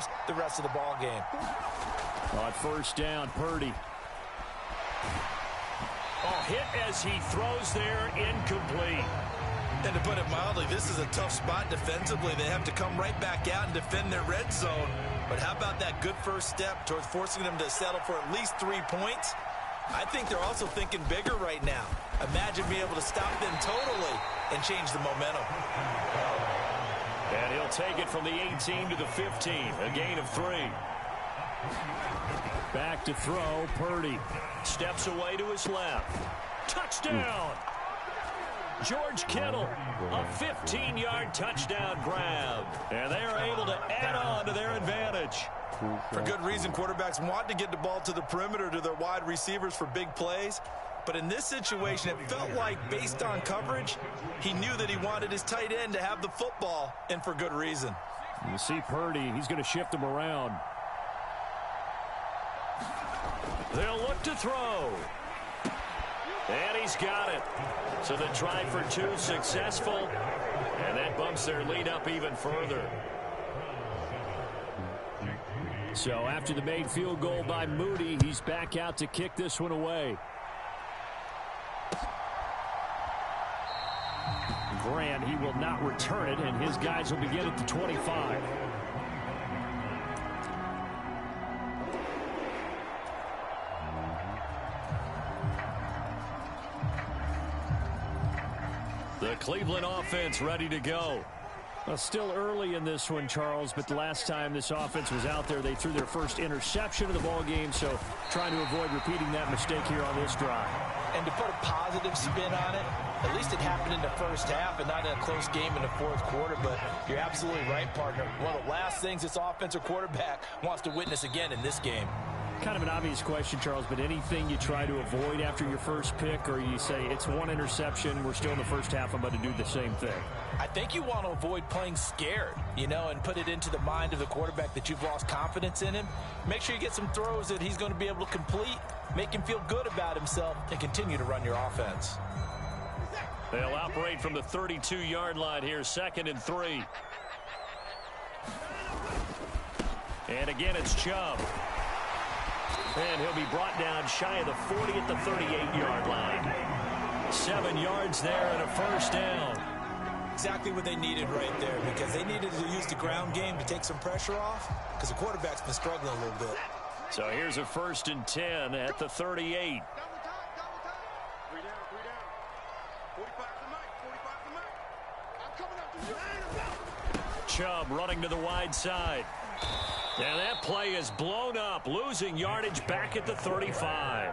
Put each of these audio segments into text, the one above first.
drives the rest of the ball game. On first down, Purdy. Oh, hit as he throws there, incomplete. And to put it mildly, this is a tough spot defensively. They have to come right back out and defend their red zone. But how about that good first step towards forcing them to settle for at least 3 points? I think they're also thinking bigger right now. Imagine being able to stop them totally and change the momentum. And he'll take it from the 18 to the 15, a gain of 3. Back to throw, Purdy. Steps away to his left. Touchdown! George Kittle, a 15-yard touchdown grab. And they are able to add on to their advantage. For good reason, quarterbacks want to get the ball to the perimeter to their wide receivers for big plays. But in this situation, it felt like, based on coverage, he knew that he wanted his tight end to have the football, and for good reason. You see Purdy, he's going to shift him around. They'll look to throw. And he's got it. So the try for 2 successful. And that bumps their lead up even further. So after the made field goal by Moody, he's back out to kick this one away. Grant, he will not return it, and his guys will begin at the 25. The Cleveland offense ready to go. Well, still early in this one, Charles, but the last time this offense was out there, they threw their first interception of the ball game, so trying to avoid repeating that mistake here on this drive. And to put a positive spin on it, at least it happened in the first half and not in a close game in the fourth quarter, but you're absolutely right, partner. One of the last things this offensive quarterback wants to witness again in this game. Kind of an obvious question, Charles, but anything you try to avoid after your first pick, or you say it's one interception, we're still in the first half, I'm about to do the same thing? I think you want to avoid playing scared, and put it into the mind of the quarterback that you've lost confidence in him. Make sure you get some throws that he's going to be able to complete, make him feel good about himself, and continue to run your offense. They'll operate from the 32-yard line here, 2nd and 3. And again, it's Chubb. And he'll be brought down shy of the 40 at the 38-yard line. 7 yards there and a first down. Exactly what they needed right there, because they needed to use the ground game to take some pressure off, because the quarterback's been struggling a little bit. So here's a 1st and 10 at the 38. Chubb running to the wide side. And that play is blown up, losing yardage back at the 35.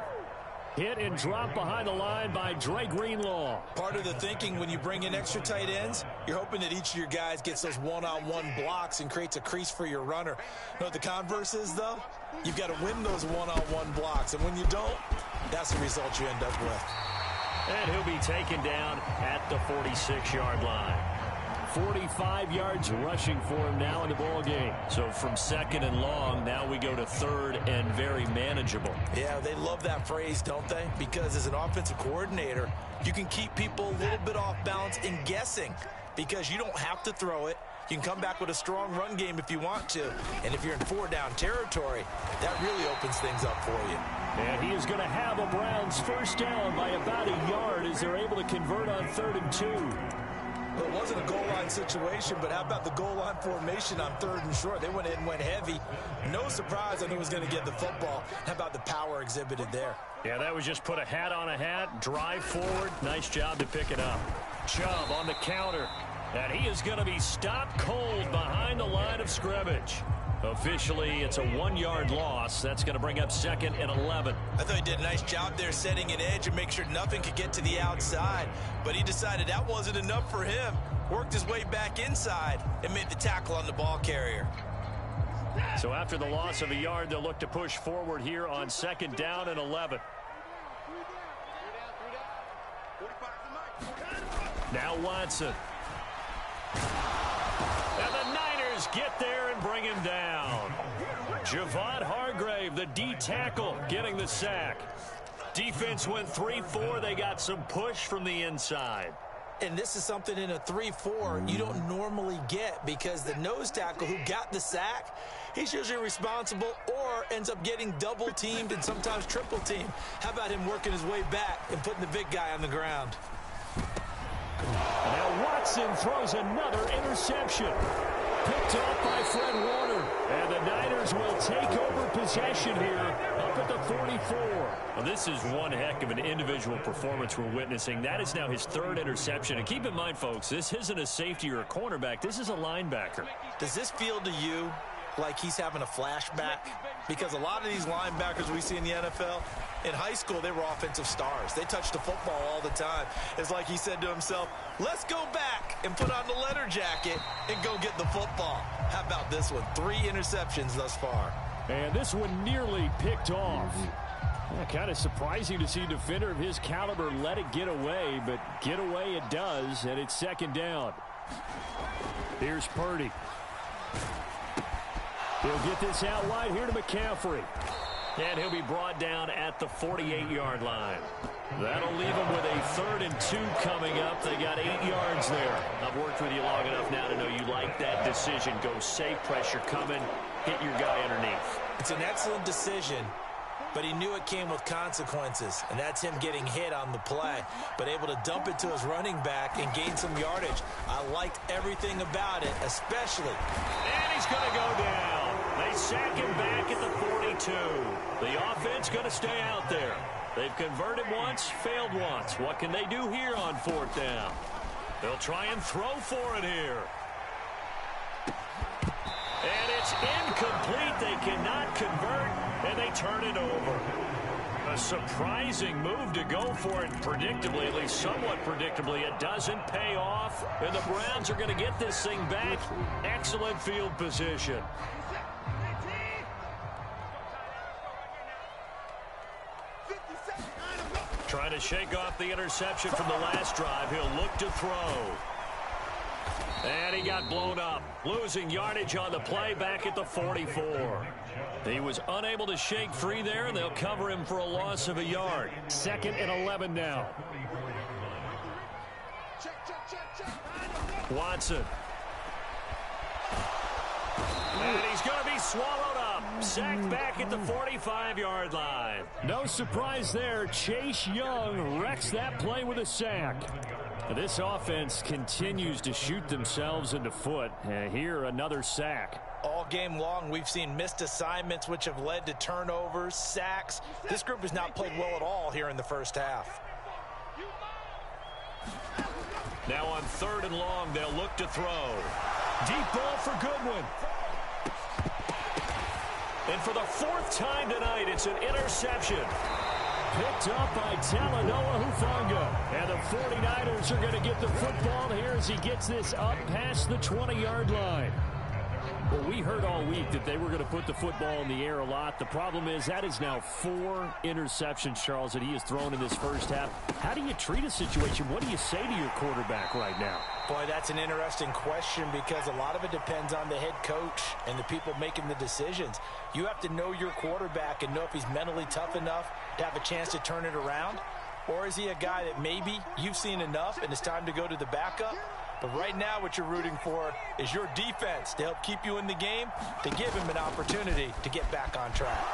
Hit and drop behind the line by Dre Greenlaw. Part of the thinking when you bring in extra tight ends, you're hoping that each of your guys gets those one-on-one blocks and creates a crease for your runner. You know what the converse is, though? You've got to win those one-on-one blocks, and when you don't, that's the result you end up with. And he'll be taken down at the 46-yard line. 45 yards rushing for him now in the ball game. So from 2nd and long, now we go to 3rd and very manageable. Yeah, they love that phrase, don't they? Because as an offensive coordinator, you can keep people a little bit off balance in guessing, because you don't have to throw it. You can come back with a strong run game if you want to. And if you're in 4-down territory, that really opens things up for you. And he is going to have a Browns first down by about a yard as they're able to convert on 3rd and 2. Well, it wasn't a goal line situation, but how about the goal line formation on 3rd and short? They went in, went heavy. No surprise on who was going to get the football. How about the power exhibited there? Yeah, that was just put a hat on a hat, drive forward. Nice job to pick it up. Chubb on the counter. And he is going to be stopped cold behind the line of scrimmage. Officially, it's a 1-yard loss. That's going to bring up 2nd and 11. I thought he did a nice job there setting an edge and make sure nothing could get to the outside. But he decided that wasn't enough for him. Worked his way back inside and made the tackle on the ball carrier. So after the loss of a yard, they'll look to push forward here on 2nd down and 11. Now Watson. And the Niners get there and bring him down. Javon Hargrave, the D tackle, getting the sack. Defense went 3-4. They got some push from the inside. And this is something in a 3-4 you don't normally get because the nose tackle who got the sack, he's usually responsible or ends up getting double-teamed and sometimes triple-teamed. How about him working his way back and putting the big guy on the ground? Now Watson throws another interception. Picked off by Fred Warner. And the Niners will take over possession here up at the 44. Well, this is one heck of an individual performance we're witnessing. That is now his third interception. And keep in mind, folks, this isn't a safety or a cornerback. This is a linebacker. Does this feel to you like he's having a flashback? Because a lot of these linebackers we see in the NFL, in high school, they were offensive stars. They touched the football all the time. It's like he said to himself, let's go back and put on the leather jacket and go get the football. How about this one? 3 interceptions thus far. And this one nearly picked off. Kind of surprising to see a defender of his caliber let it get away, but get away it does, and it's second down. Here's Purdy. He'll get this out wide here to McCaffrey. And he'll be brought down at the 48-yard line. That'll leave them with a 3rd and 2 coming up. They got 8 yards there. I've worked with you long enough now to know you like that decision. Go safe, pressure coming, hit your guy underneath. It's an excellent decision, but he knew it came with consequences, and that's him getting hit on the play, but able to dump it to his running back and gain some yardage. I liked everything about it, especially. And he's going to go down. They sack him back at the 42. The offense going to stay out there. They've converted once, failed once. What can they do here on 4th down? They'll try and throw for it here. And it's incomplete. They cannot convert, and they turn it over. A surprising move to go for it predictably, at least somewhat predictably. It doesn't pay off, and the Browns are going to get this thing back. Excellent field position. Trying to shake off the interception from the last drive. He'll look to throw. And he got blown up. Losing yardage on the play back at the 44. He was unable to shake free there, and they'll cover him for a loss of a yard. 2nd and 11 now. Watson. And he's going to be swallowed up. Sacked back at the 45-yard line. No surprise there. Chase Young wrecks that play with a sack. This offense continues to shoot themselves in the foot. Here, another sack. All game long, we've seen missed assignments, which have led to turnovers, sacks. This group has not played well at all here in the first half. Now on 3rd and long, they'll look to throw. Deep ball for Goodwin. And for the 4th time tonight, it's an interception. Picked up by Talanoa Hufanga. And the 49ers are going to get the football here as he gets this up past the 20-yard line. Well, we heard all week that they were going to put the football in the air a lot. The problem is that is now 4 interceptions, Charles, that he has thrown in this first half. How do you treat a situation? What do you say to your quarterback right now? Boy, that's an interesting question because a lot of it depends on the head coach and the people making the decisions. You have to know your quarterback and know if he's mentally tough enough to have a chance to turn it around. Or is he a guy that maybe you've seen enough and it's time to go to the backup? But right now what you're rooting for is your defense to help keep you in the game, to give him an opportunity to get back on track.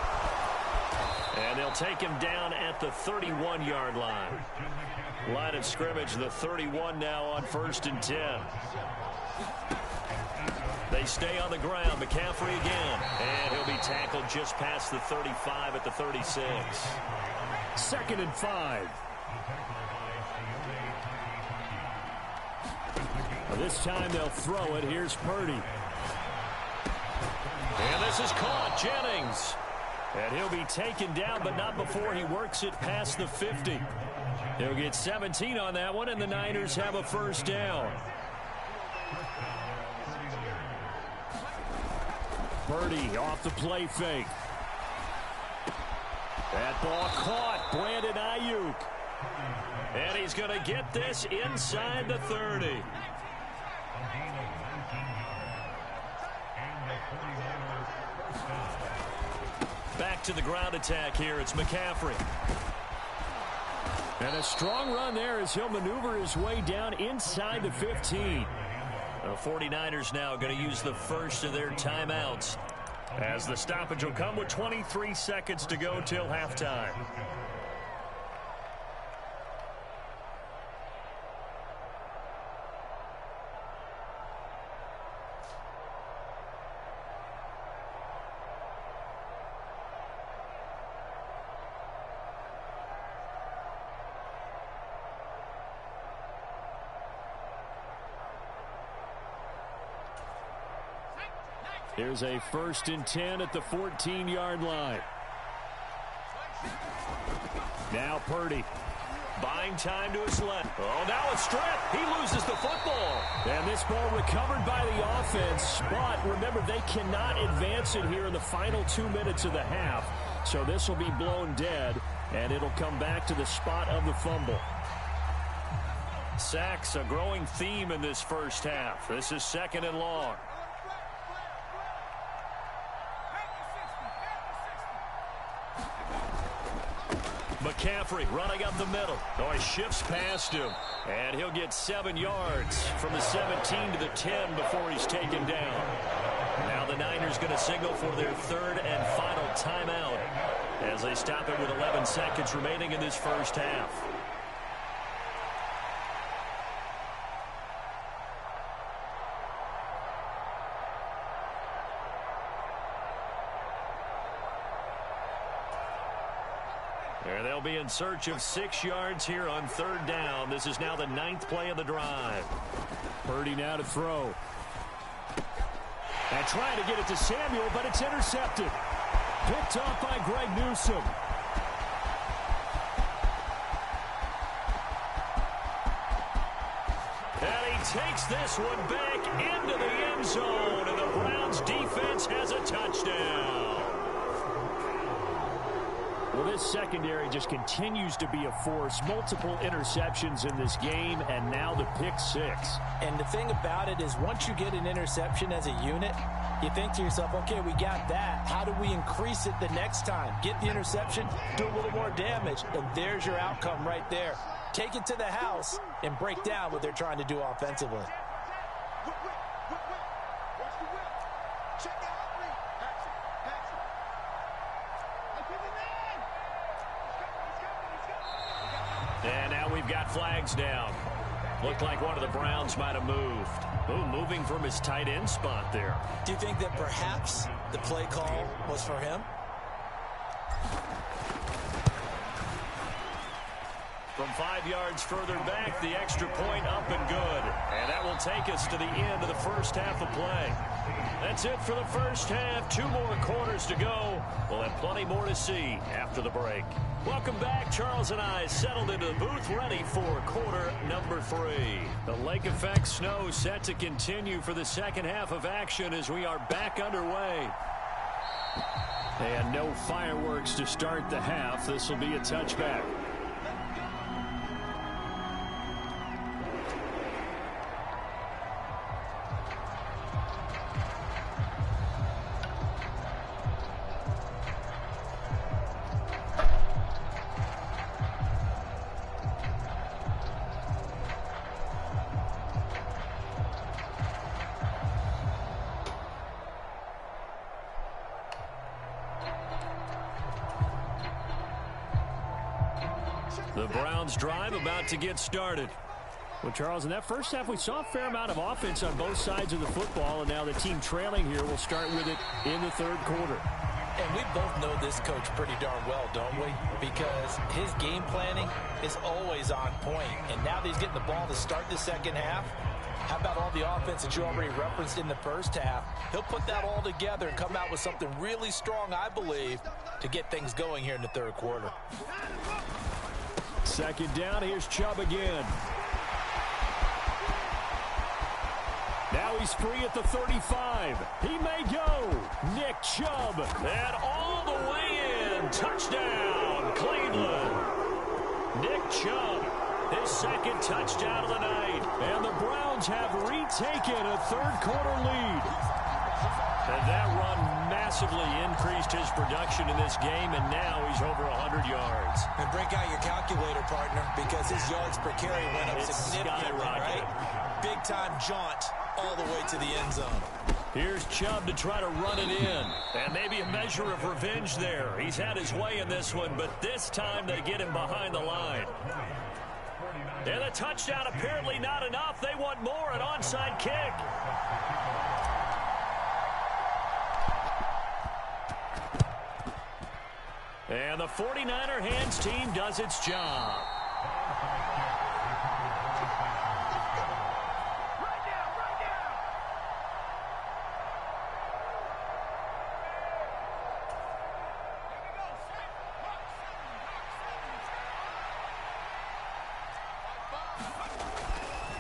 And they'll take him down at the 31-yard line. Line of scrimmage, the 31 now on 1st and 10. They stay on the ground. McCaffrey again. And he'll be tackled just past the 35 at the 36. 2nd and 5. This time they'll throw it. Here's Purdy. And this is caught. Jennings. And he'll be taken down, but not before he works it past the 50. He'll get 17 on that one, and the Niners have a 1st down. Purdy off the play fake. That ball caught. Brandon Ayuk. And he's going to get this inside the 30. Back to the ground attack here. It's McCaffrey. And a strong run there as he'll maneuver his way down inside the 15. The 49ers now going to use the first of their timeouts, as the stoppage will come with 23 seconds to go till halftime. Here's a 1st and 10 at the 14-yard line. Now Purdy. Buying time to his left. Oh, now a strip. He loses the football. And this ball recovered by the offense. But remember, they cannot advance it here in the final 2 minutes of the half. So this will be blown dead, and it'll come back to the spot of the fumble. Sacks, a growing theme in this first half. This is 2nd and long. McCaffrey running up the middle. Oh, he shifts past him. And he'll get 7 yards from the 17 to the 10 before he's taken down. Now the Niners going to signal for their 3rd and final timeout as they stop it with 11 seconds remaining in this first half. They'll be in search of 6 yards here on 3rd down. This is now the 9th play of the drive. Purdy now to throw. And trying to get it to Samuel, but it's intercepted. Picked off by Greg Newsome. And he takes this one back into the end zone, and the Browns defense has a touchdown. Well, this secondary just continues to be a force. Multiple interceptions in this game, and now the pick 6. And the thing about it is once you get an interception as a unit, you think to yourself, okay, we got that. How do we increase it the next time? Get the interception, do a little more damage, and there's your outcome right there. Take it to the house and break down what they're trying to do offensively. And now we've got flags down. Looked like one of the Browns might have moved. Ooh, moving from his tight end spot there. Do you think that perhaps the play call was for him? From 5 yards further back, the extra point up and good. And that will take us to the end of the first half of play. That's it for the first half. 2 more quarters to go. We'll have plenty more to see after the break. Welcome back. Charles and I settled into the booth, ready for quarter number 3. The lake effect snow set to continue for the second half of action as we are back underway. And no fireworks to start the half. This will be a touchback. The Browns drive about to get started. Well, Charles, in that first half, we saw a fair amount of offense on both sides of the football, and now the team trailing here will start with it in the third quarter. And we both know this coach pretty darn well, don't we? Because his game planning is always on point. And now that he's getting the ball to start the second half, how about all the offense that you already referenced in the first half? He'll put that all together and come out with something really strong, I believe, to get things going here in the third quarter. Second down, here's Chubb again. Now he's free at the 35. He may go. Nick Chubb. And all the way in. Touchdown, Cleveland. Nick Chubb, his second touchdown of the night. And the Browns have retaken a third quarter lead. And that run massively increased his production in this game, and now he's over 100 yards. And break out your calculator, partner, because his yards per carry went up significantly, right? Big-time jaunt all the way to the end zone. Here's Chubb to try to run it in. And maybe a measure of revenge there. He's had his way in this one, but this time they get him behind the line. And the touchdown apparently not enough. They want more, an onside kick. And the 49er hands team does its job.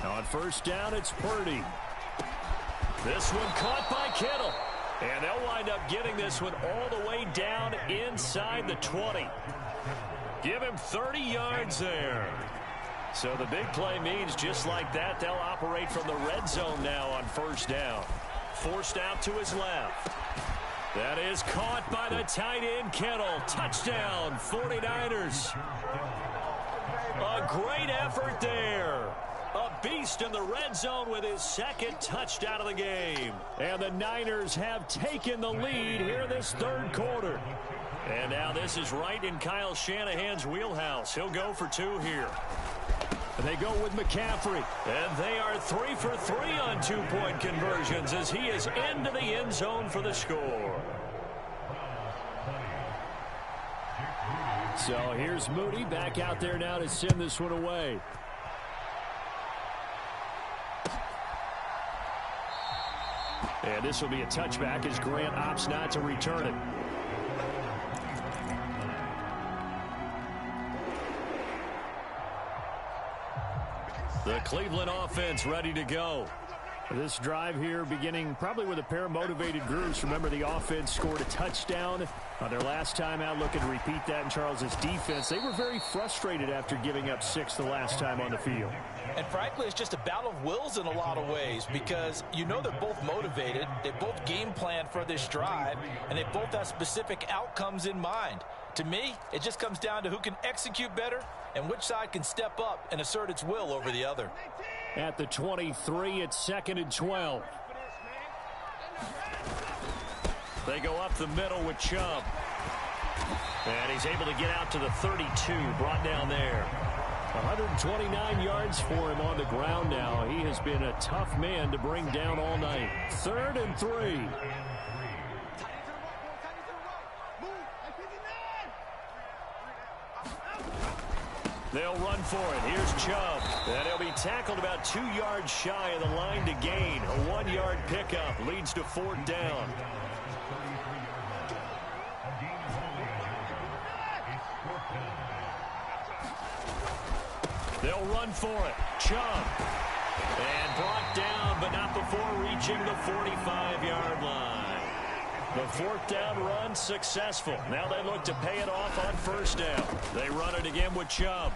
On first down, it's Purdy. This one caught by Kittle. And they'll wind up getting this one all the way down inside the 20. Give him 30 yards there. So the big play means just like that, they'll operate from the red zone now on first down. Forced out to his left. That is caught by the tight end, Kittle. Touchdown, 49ers. A great effort there. A beast in the red zone with his second touchdown of the game. And the Niners have taken the lead here this third quarter. And now this is right in Kyle Shanahan's wheelhouse. He'll go for two here. And they go with McCaffrey. And they are 3 for 3 on two-point conversions as he is into the end zone for the score. So here's Moody back out there now to send this one away. And this will be a touchback as Grant opts not to return it. The Cleveland offense ready to go. This drive here beginning probably with a pair of motivated groups. Remember, the offense scored a touchdown on their last time out. Looking to repeat that in Charles's defense. They were very frustrated after giving up 6 the last time on the field. And frankly, it's just a battle of wills in a lot of ways because you know they're both motivated. They both game plan for this drive, and they both have specific outcomes in mind. To me, it just comes down to who can execute better and which side can step up and assert its will over the other. At the 23, it's 2nd and 12. They go up the middle with Chubb. And he's able to get out to the 32, brought down there. 129 yards for him on the ground now. He has been a tough man to bring down all night. 3rd and 3. They'll run for it. Here's Chubb. And he'll be tackled about 2 yards shy of the line to gain. A 1-yard pickup leads to 4th down. They'll run for it. Chubb. And brought down, but not before reaching the 45-yard line. The 4th down run successful. Now they look to pay it off on first down. They run it again with Chubb.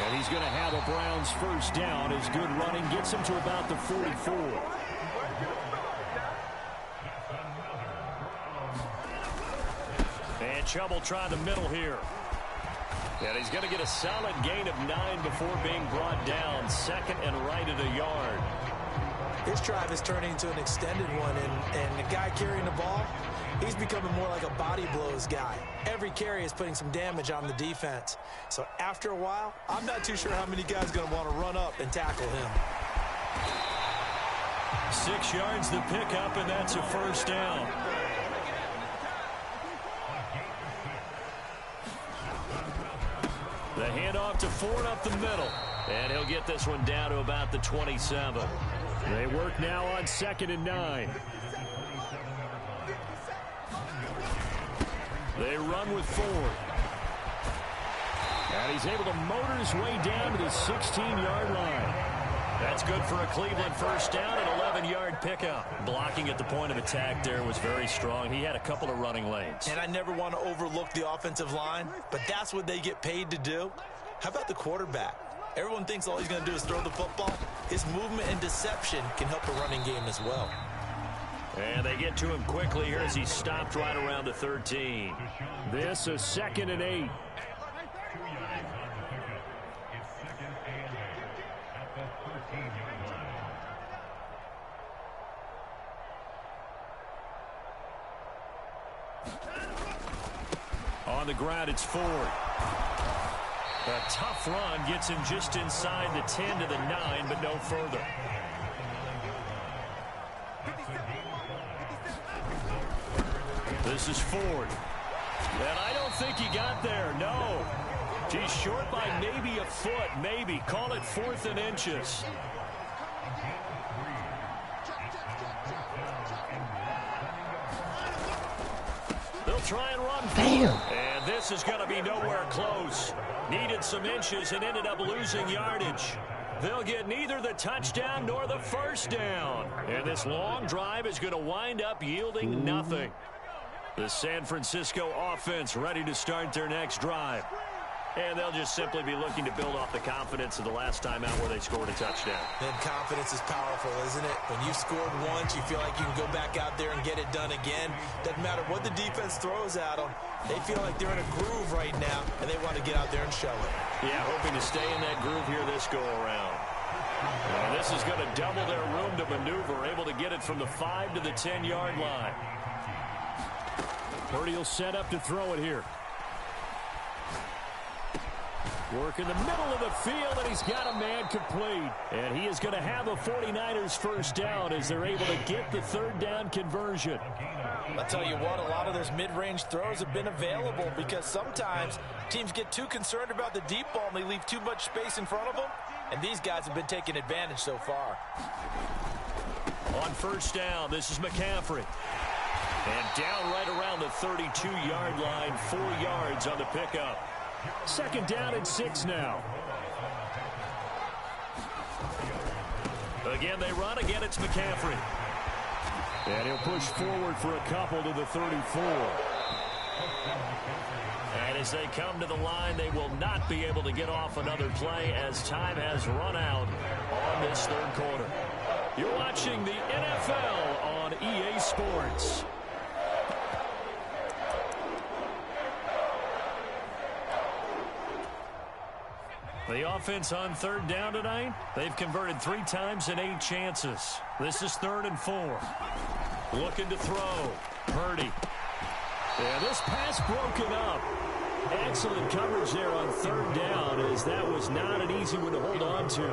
And he's going to have a Browns first down. His good running gets him to about the 44. And Chubb will try the middle here. And he's going to get a solid gain of 9 before being brought down. 2nd and right at a yard. This drive is turning into an extended one, and the guy carrying the ball, he's becoming more like a body blows guy. Every carry is putting some damage on the defense. So after a while, I'm not too sure how many guys are going to want to run up and tackle him. 6 yards the pickup, and that's a first down. The handoff to Ford up the middle. And he'll get this one down to about the 27. They work now on 2nd and 9. They run with Ford. And he's able to motor his way down to the 16-yard line. That's good for a Cleveland first down, an 11-yard pickup. Blocking at the point of attack there was very strong. He had a couple of running lanes. And I never want to overlook the offensive line, but that's what they get paid to do. How about the quarterback? Everyone thinks all he's going to do is throw the football. His movement and deception can help the running game as well. And they get to him quickly here as he stopped right around the 13. This is 2nd and 8. On the ground, it's Ford. A tough run gets him just inside the 10 to the 9, but no further. This is Ford. And I don't think he got there, no. He's short by maybe a foot, maybe. Call it 4th and inches. They'll try and run. Damn. And this is going to be nowhere close. Needed some inches and ended up losing yardage. They'll get neither the touchdown nor the first down. And this long drive is going to wind up yielding nothing. The San Francisco offense ready to start their next drive. And they'll just simply be looking to build off the confidence of the last time out where they scored a touchdown. And confidence is powerful, isn't it? When you've scored once, you feel like you can go back out there and get it done again. Doesn't matter what the defense throws at them. They feel like they're in a groove right now, and they want to get out there and show it. Yeah, hoping to stay in that groove here this go-around. And this is going to double their room to maneuver, able to get it from the 5 to the 10-yard line. Purdy will set up to throw it here. Work in the middle of the field, and he's got a man complete. And he is going to have a 49ers first down as they're able to get the 3rd down conversion. I'll tell you what, a lot of those mid-range throws have been available because sometimes teams get too concerned about the deep ball and they leave too much space in front of them. And these guys have been taking advantage so far. On first down, this is McCaffrey. And down right around the 32-yard line, 4 yards on the pickup. 2nd down and 6 now. Again, they run. Again, it's McCaffrey. And he'll push forward for a couple to the 34. And as they come to the line, they will not be able to get off another play as time has run out on this 3rd quarter. You're watching the NFL on EA Sports. The offense on 3rd down tonight, they've converted 3 times in 8 chances. This is 3rd and 4. Looking to throw. Purdy. And this pass broken up. Excellent coverage there on 3rd down, as that was not an easy one to hold on to.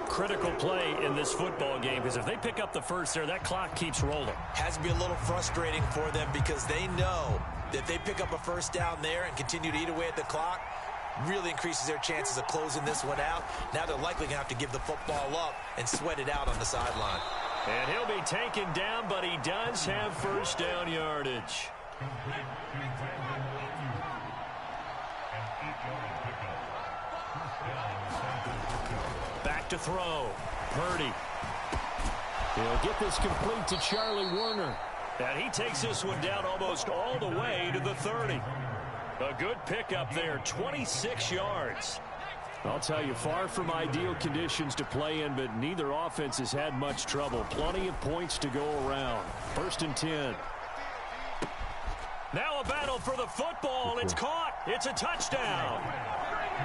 Critical play in this football game, because if they pick up the first there, that clock keeps rolling. Has to be a little frustrating for them because they know that if they pick up a first down there and continue to eat away at the clock, really increases their chances of closing this one out. Now they're likely going to have to give the football up and sweat it out on the sideline. And he'll be taken down, but he does have first down yardage. Back to throw. Purdy. He'll get this complete to Charlie Warner. And he takes this one down almost all the way to the 30. A good pickup there, 26 yards. I'll tell you, far from ideal conditions to play in, but neither offense has had much trouble. Plenty of points to go around. 1st and 10. Now a battle for the football. It's caught. It's a touchdown.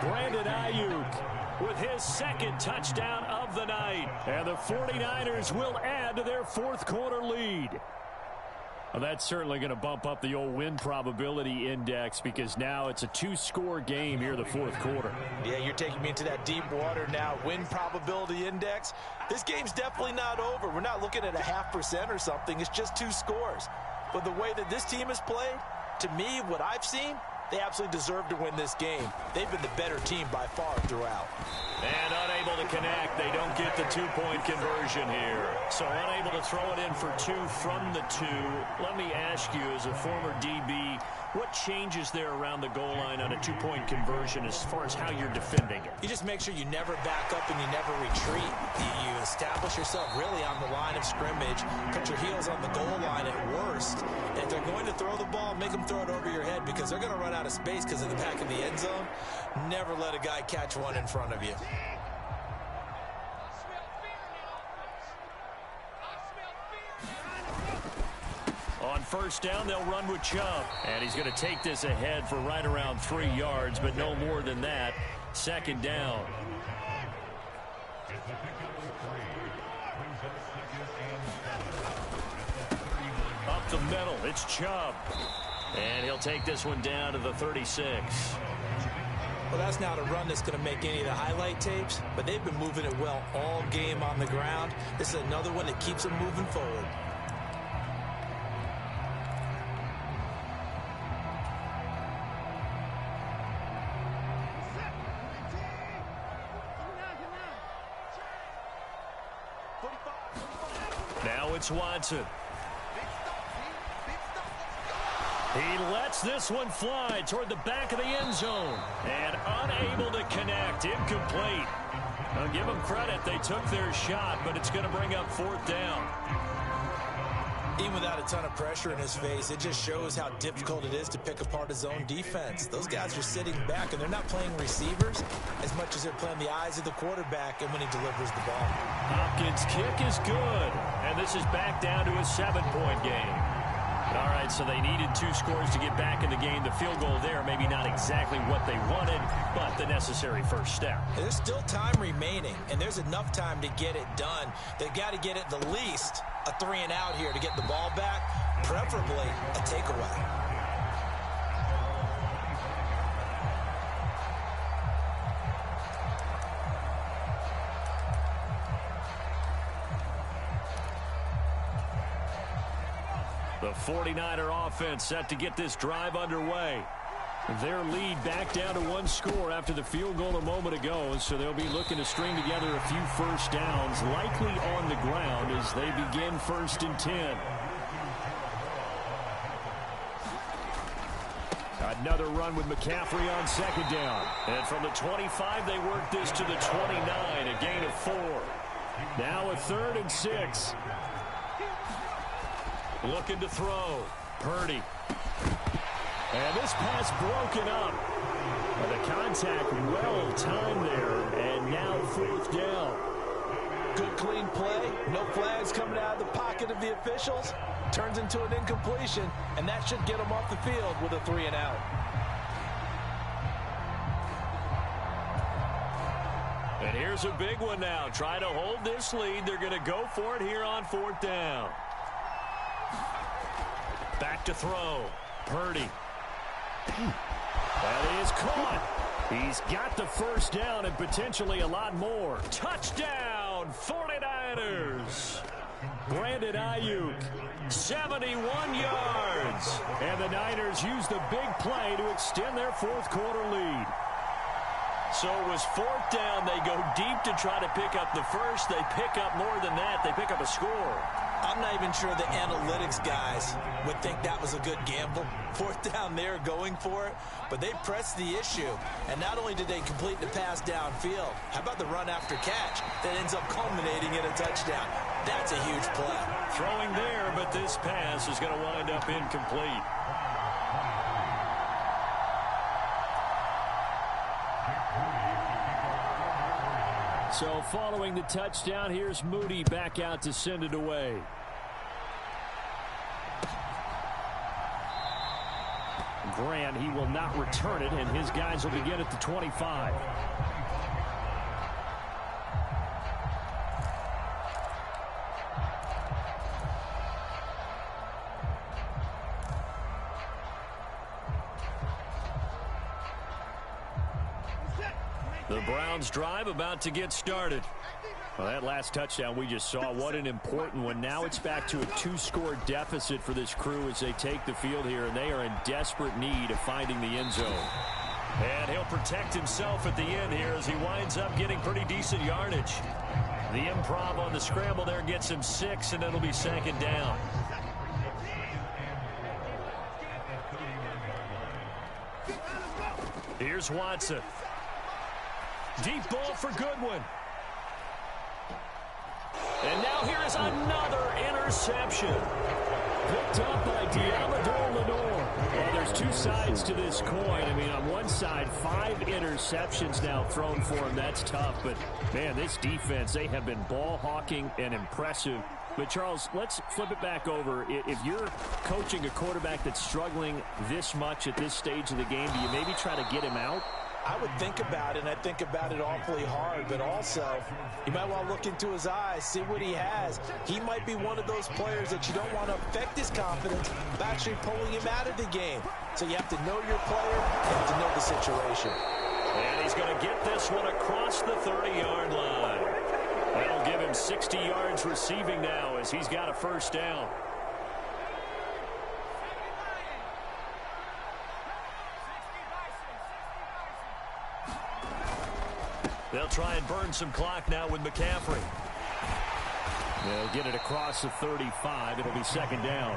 Brandon Ayuk with his 2nd touchdown of the night. And the 49ers will add to their 4th quarter lead. Well, that's certainly going to bump up the old win probability index because now it's a 2-score game here in the 4th quarter. Yeah, you're taking me into that deep water now. Win probability index. This game's definitely not over. We're not looking at a 0.5% or something. It's just 2 scores. But the way that this team has played, to me, what I've seen, they absolutely deserve to win this game. They've been the better team by far throughout. And unable to connect. They don't get the 2-point conversion here. So unable to throw it in for 2 from the 2. Let me ask you, as a former DB, what changes there around the goal line on a 2-point conversion as far as how you're defending it? You just make sure you never back up and you never retreat. You establish yourself really on the line of scrimmage, put your heels on the goal line at worst. And if they're going to throw the ball, make them throw it over your head because they're going to run out of space because in the back of the end zone. Never let a guy catch one in front of you. On first down, they'll run with Chubb. And he's going to take this ahead for right around 3 yards, but no more than that. Second down. Up the middle, it's Chubb. And he'll take this one down to the 36. Well, that's not a run that's going to make any of the highlight tapes, but they've been moving it well all game on the ground. This is another one that keeps them moving forward. Now it's Watson. He lets this one fly toward the back of the end zone. And unable to connect. Incomplete. I'll give them credit. They took their shot, but it's going to bring up fourth down. Even without a ton of pressure in his face, it just shows how difficult it is to pick apart his own defense. Those guys are sitting back, and they're not playing receivers as much as they're playing the eyes of the quarterback and when he delivers the ball. Hopkins' kick is good. And this is back down to a 7-point game. All right, so they needed 2 scores to get back in the game. The field goal there, maybe not exactly what they wanted, but the necessary first step. There's still time remaining, and there's enough time to get it done. They've got to get at the least a 3-and-out here to get the ball back, preferably a takeaway. The 49er offense set to get this drive underway. Their lead back down to 1 score after the field goal a moment ago, so they'll be looking to string together a few first downs, likely on the ground as they begin 1st and 10. Another run with McCaffrey on 2nd down. And from the 25, they work this to the 29, a gain of 4. Now a 3rd and 6. Looking to throw. Purdy. And this pass broken up. And the contact well timed there. And now 4th down. Good clean play. No flags coming out of the pocket of the officials. Turns into an incompletion. And that should get them off the field with a 3-and-out. And here's a big one now. Try to hold this lead. They're going to go for it here on 4th down. Back to throw. Purdy. That is caught. He's got the first down and potentially a lot more. Touchdown, 49ers. Brandon Ayuk, 71 yards. And the Niners use the big play to extend their 4th quarter lead. So it was 4th down. They go deep to try to pick up the first. They pick up more than that. They pick up a score. I'm not even sure the analytics guys would think that was a good gamble. 4th down there going for it, but they pressed the issue. And not only did they complete the pass downfield, how about the run after catch that ends up culminating in a touchdown? That's a huge play. Throwing there, but this pass is going to wind up incomplete. So following the touchdown, here's Moody back out to send it away. Grant, he will not return it, and his guys will begin at the 25. The Browns drive about to get started. Well, that last touchdown we just saw, what an important one. Now it's back to a 2-score deficit for this crew as they take the field here, and they are in desperate need of finding the end zone. And he'll protect himself at the end here as he winds up getting pretty decent yardage. The improv on the scramble there gets him 6, and it'll be 2nd down. Here's Watson. Deep ball for Goodwin. And now here is another interception. Picked up by Diamador Lenore. Well, there's two sides to this coin. I mean, on one side, 5 interceptions now thrown for him. That's tough. But, man, this defense, they have been ball hawking and impressive. But, Charles, let's flip it back over. If you're coaching a quarterback that's struggling this much at this stage of the game, do you maybe try to get him out? I would think about it, and I think about it awfully hard, but also you might want to look into his eyes, see what he has. He might be one of those players that you don't want to affect his confidence by actually pulling him out of the game. So you have to know your player, you have to know the situation. And he's going to get this one across the 30-yard line. That'll give him 60 yards receiving now as he's got a first down. They'll try and burn some clock now with McCaffrey. They'll get it across the 35. It'll be second down.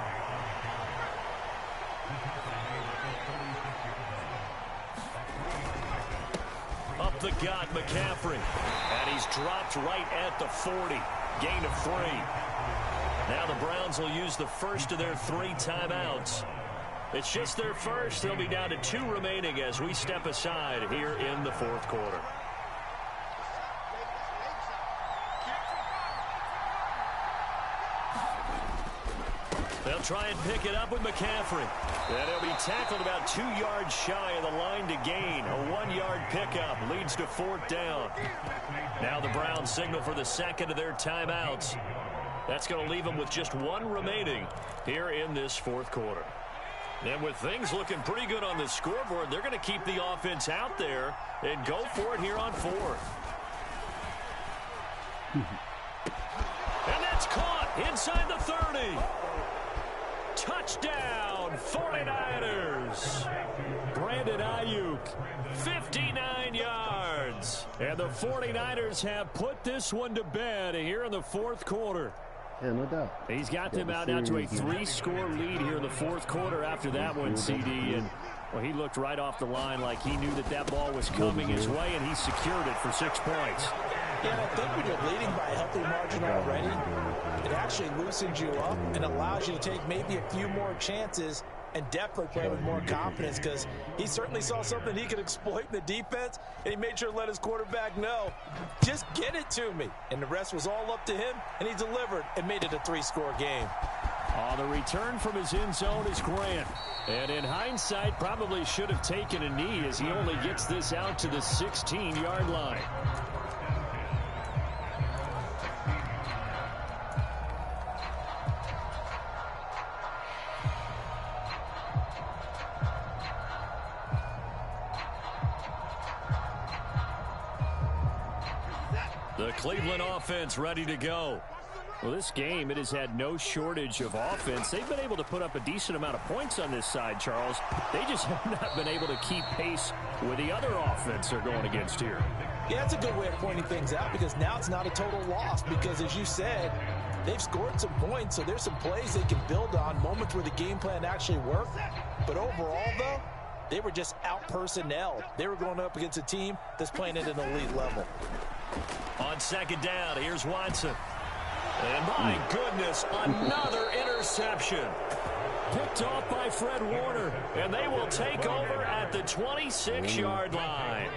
Up the gut, McCaffrey. And he's dropped right at the 40. Gain of 3. Now the Browns will use the first of their 3 timeouts. It's just their first. They'll be down to 2 remaining as we step aside here in the fourth quarter. They'll try and pick it up with McCaffrey. And he'll be tackled about 2 yards shy of the line to gain. A 1-yard pickup leads to 4th down. Now the Browns signal for the second of their timeouts. That's going to leave them with just 1 remaining here in this fourth quarter. And with things looking pretty good on the scoreboard, they're going to keep the offense out there and go for it here on 4th. And that's caught inside the 30. Touchdown, 49ers. Brandon Ayuk. 59 yards. And the 49ers have put this one to bed here in the fourth quarter. Yeah, no doubt. He's got them out now to a 3-score lead here in the fourth quarter after that one, CD. And, well, he looked right off the line like he knew that that ball was coming his way, and he secured it for 6 points. Yeah, and I think when you're leading by a healthy margin already, it actually loosens you up and allows you to take maybe a few more chances and definitely play with more confidence, because he certainly saw something he could exploit in the defense, and he made sure to let his quarterback know, just get it to me. And the rest was all up to him, and he delivered and made it a 3-score game. On the return from his end zone is Grant. And in hindsight, probably should have taken a knee as he only gets this out to the 16-yard line. The Cleveland offense ready to go. Well, this game, it has had no shortage of offense. They've been able to put up a decent amount of points on this side, Charles. They just have not been able to keep pace with the other offense they're going against here. Yeah, that's a good way of pointing things out, because now it's not a total loss, because as you said, they've scored some points, so there's some plays they can build on, moments where the game plan actually worked. But overall, though, they were just out-personnel. They were going up against a team that's playing at an elite level. On second down, here's Watson. And my goodness, another interception. Picked off by Fred Warner. And they will take over at the 26-yard line.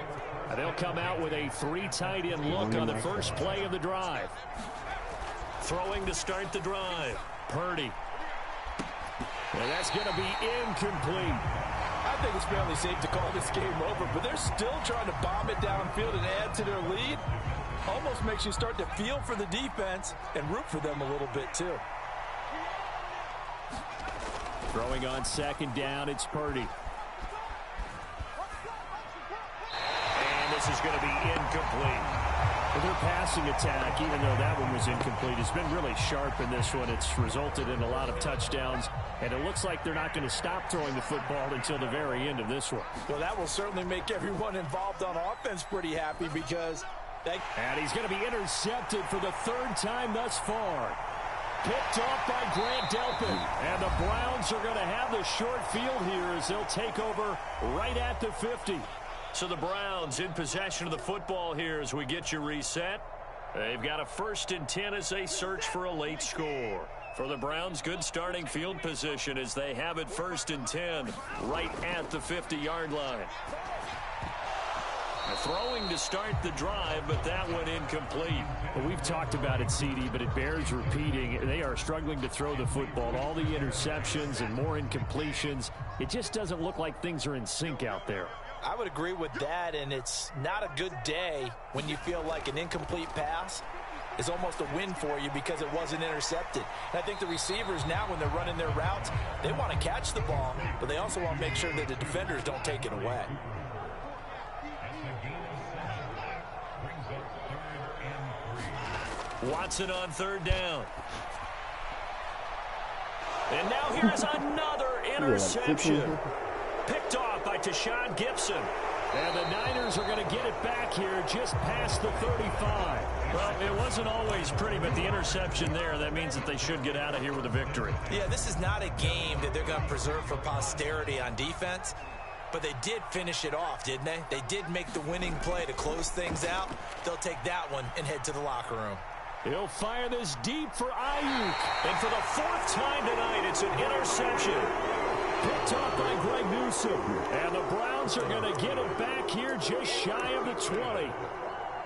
And they'll come out with a 3-tight-end look on the first play of the drive. Throwing to start the drive. Purdy. And that's going to be incomplete. I think it's fairly safe to call this game over, but they're still trying to bomb it downfield and add to their lead. Almost makes you start to feel for the defense and root for them a little bit, too. Throwing on second down, it's Purdy. And this is going to be incomplete. Well, their passing attack, even though that one was incomplete, has been really sharp in this one. It's resulted in a lot of touchdowns, and it looks like they're not going to stop throwing the football until the very end of this one. Well, that will certainly make everyone involved on offense pretty happy, because and he's going to be intercepted for the 3rd time thus far. Picked off by Grant Delpit. And the Browns are going to have the short field here as they'll take over right at the 50. So the Browns in possession of the football here as we get you reset. They've got a 1st and 10 as they search for a late score. For the Browns, good starting field position as they have it 1st and 10 right at the 50-yard line. Throwing to start the drive, but that one incomplete. Well, we've talked about it, CD, but it bears repeating. They are struggling to throw the football. All the interceptions and more incompletions. It just doesn't look like things are in sync out there. I would agree with that, and it's not a good day when you feel like an incomplete pass is almost a win for you because it wasn't intercepted. And I think the receivers now, when they're running their routes, they want to catch the ball, but they also want to make sure that the defenders don't take it away. Watson on 3rd down. And now here's another interception. Picked off by Tashawn Gibson. And the Niners are going to get it back here just past the 35. Well, it wasn't always pretty, but the interception there, that means that they should get out of here with a victory. Yeah, this is not a game that they're going to preserve for posterity on defense, but they did finish it off, didn't they? They did make the winning play to close things out. They'll take that one and head to the locker room. He'll fire this deep for Ayuk. And for the 4th time tonight, it's an interception. Picked off by Greg Newsome. And the Browns are going to get it back here just shy of the 20.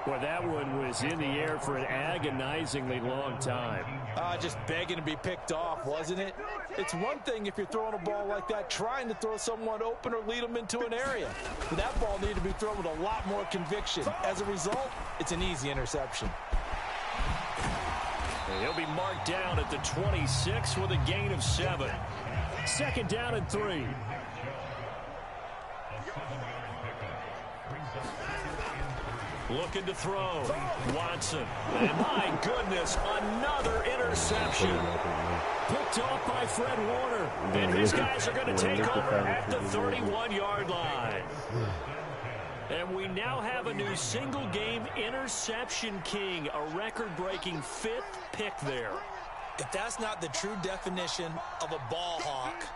Boy, that one was in the air for an agonizingly long time. Just begging to be picked off, wasn't it? It's one thing if you're throwing a ball like that, trying to throw someone open or lead them into an area. But that ball needed to be thrown with a lot more conviction. As a result, it's an easy interception. He'll be marked down at the 26 with a gain of 7. 2nd down and 3. Looking to throw. Watson. And my goodness, another interception. Picked off by Fred Warner. And these guys are going to take over at the 31-yard line. And we now have a new single-game interception king, a record-breaking 5th pick there. If that's not the true definition of a ball hawk,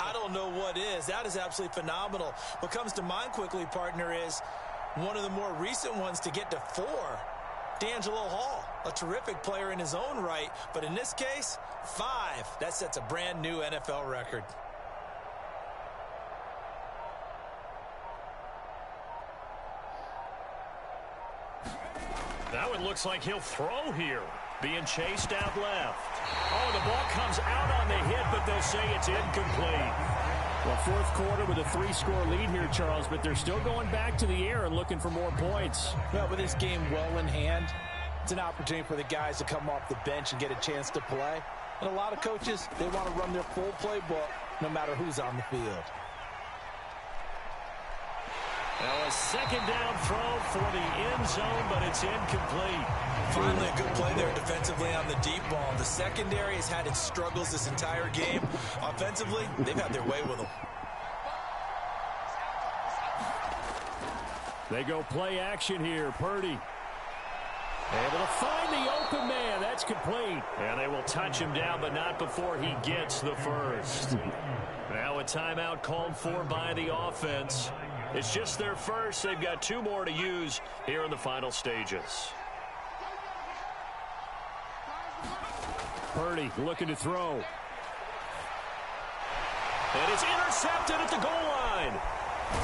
I don't know what is. That is absolutely phenomenal. What comes to mind quickly, partner, is one of the more recent ones to get to 4. D'Angelo Hall, a terrific player in his own right, but in this case, 5. That sets a brand new NFL record. Now it looks like he'll throw here. Being chased out left. Oh, the ball comes out on the hit, but they'll say it's incomplete. Well, 4th quarter with a 3-score lead here, Charles, but they're still going back to the air and looking for more points. Well, with this game well in hand, it's an opportunity for the guys to come off the bench and get a chance to play. And a lot of coaches, they want to run their full playbook no matter who's on the field. Now a 2nd down throw for the end zone, but it's incomplete. Finally a good play there defensively on the deep ball. The secondary has had its struggles this entire game. Offensively, they've had their way with them. They go play action here. Purdy able to find the open man. That's complete. And they will touch him down, but not before he gets the 1st. Now a timeout called for by the offense. It's just their 1st. They've got 2 more to use here in the final stages. Purdy looking to throw. And it's intercepted at the goal line.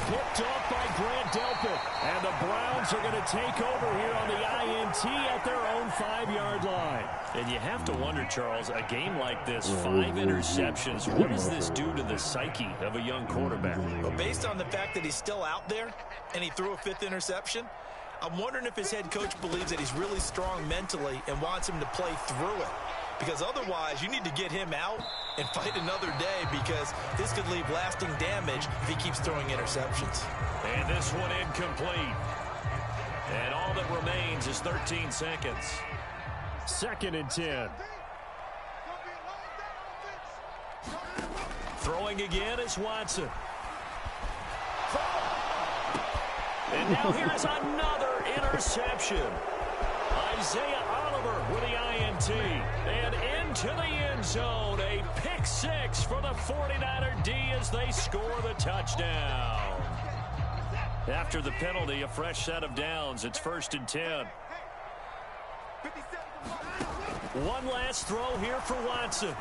Picked off by Grant Delpit. And the Browns are going to take over here on the INT at their own 5-yard line. And you have to wonder, Charles, a game like this, 5 interceptions, what does this do to the psyche of a young quarterback? Well, based on the fact that he's still out there and he threw a 5th interception, I'm wondering if his head coach believes that he's really strong mentally and wants him to play through it. Because otherwise, you need to get him out and fight another day, because this could leave lasting damage if he keeps throwing interceptions. And this one incomplete. And all that remains is 13 seconds. 2nd and 10. Throwing again is Watson. And now here's another interception. Isaiah Oliver with the INT. And into the end zone. A pick 6 for the 49er D as they score the touchdown. After the penalty, a fresh set of downs. It's 1st and 10. One last throw here for Watson.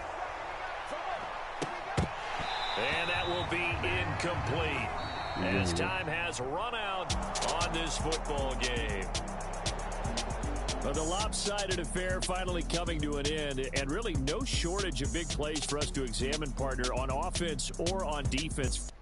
And that will be incomplete as time has run out on this football game. Well, the lopsided affair finally coming to an end, and really no shortage of big plays for us to examine, partner, on offense or on defense.